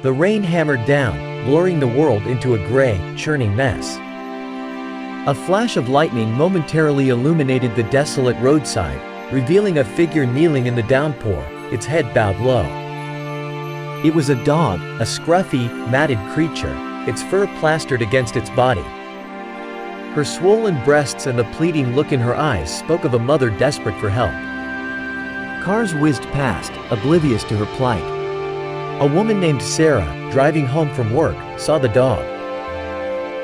The rain hammered down, blurring the world into a gray, churning mess. A flash of lightning momentarily illuminated the desolate roadside, revealing a figure kneeling in the downpour, its head bowed low. It was a dog, a scruffy, matted creature, its fur plastered against its body. Her swollen breasts and the pleading look in her eyes spoke of a mother desperate for help. Cars whizzed past, oblivious to her plight. A woman named Sarah, driving home from work, saw the dog.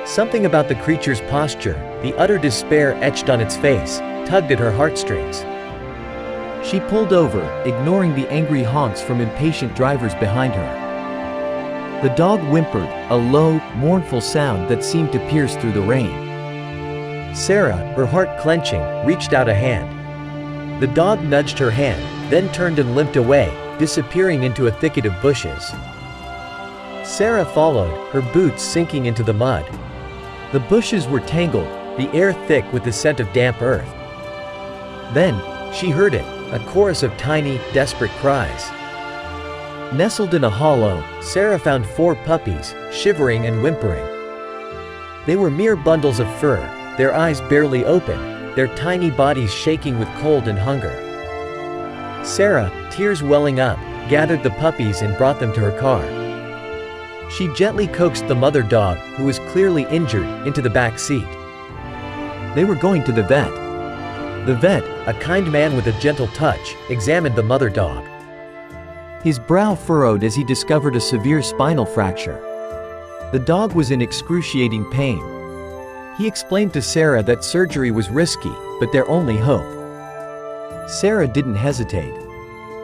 Something about the creature's posture, the utter despair etched on its face, tugged at her heartstrings. She pulled over, ignoring the angry honks from impatient drivers behind her. The dog whimpered, a low, mournful sound that seemed to pierce through the rain. Sarah, her heart clenching, reached out a hand. The dog nudged her hand, then turned and limped away, disappearing into a thicket of bushes. Sarah followed, her boots sinking into the mud. The bushes were tangled, the air thick with the scent of damp earth. Then, she heard it, a chorus of tiny, desperate cries. Nestled in a hollow, Sarah found 4 puppies, shivering and whimpering. They were mere bundles of fur, their eyes barely open, their tiny bodies shaking with cold and hunger. Sarah, tears welling up, gathered the puppies and brought them to her car. She gently coaxed the mother dog, who was clearly injured, into the back seat. They were going to the vet. The vet, a kind man with a gentle touch, examined the mother dog. His brow furrowed as he discovered a severe spinal fracture. The dog was in excruciating pain. He explained to Sarah that surgery was risky, but their only hope. Sarah didn't hesitate.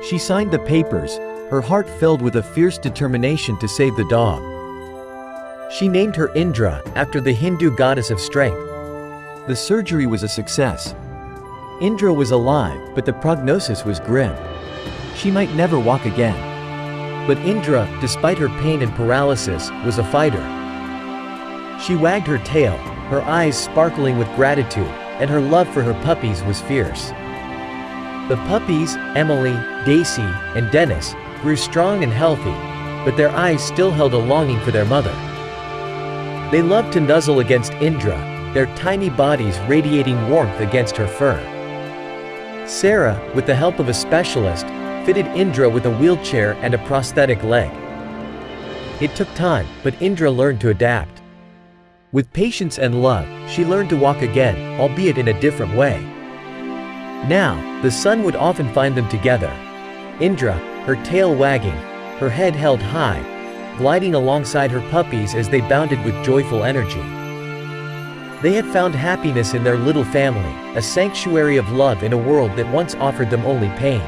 She signed the papers, her heart filled with a fierce determination to save the dog. She named her Indra, after the Hindu goddess of strength. The surgery was a success. Indra was alive, but the prognosis was grim. She might never walk again. But Indra, despite her pain and paralysis, was a fighter. She wagged her tail, her eyes sparkling with gratitude, and her love for her puppies was fierce. The puppies, Emily, Daisy, and Dennis, grew strong and healthy, but their eyes still held a longing for their mother. They loved to nuzzle against Indra, their tiny bodies radiating warmth against her fur. Sarah, with the help of a specialist, fitted Indra with a wheelchair and a prosthetic leg. It took time, but Indra learned to adapt. With patience and love, she learned to walk again, albeit in a different way. Now, the sun would often find them together. Indra, her tail wagging, her head held high, gliding alongside her puppies as they bounded with joyful energy. They had found happiness in their little family, a sanctuary of love in a world that once offered them only pain.